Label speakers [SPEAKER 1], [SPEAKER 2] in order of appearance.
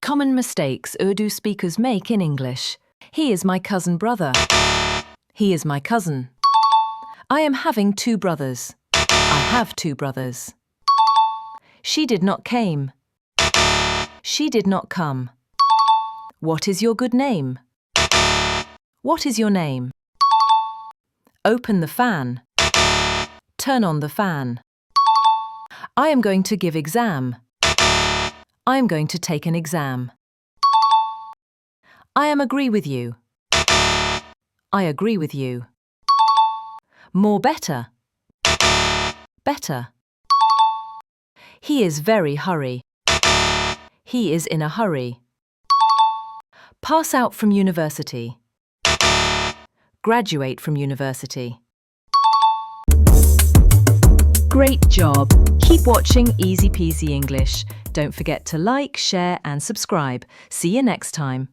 [SPEAKER 1] Common mistakes Urdu speakers make in English. He is my cousin brother. He is my cousin. I am having two brothers. I have two brothers. She did not came. She did not come. What is your good name? What is your name? Open the fan. Turn on the fan. I am going to give exam. I am going to take an exam. I am agree with you. I agree with you. More better. Better. He is very hurry. He is in a hurry. Pass out from university. Graduate from university. Great job! Keep watching Easy Peasy English. Don't forget to like, share and subscribe. See you next time.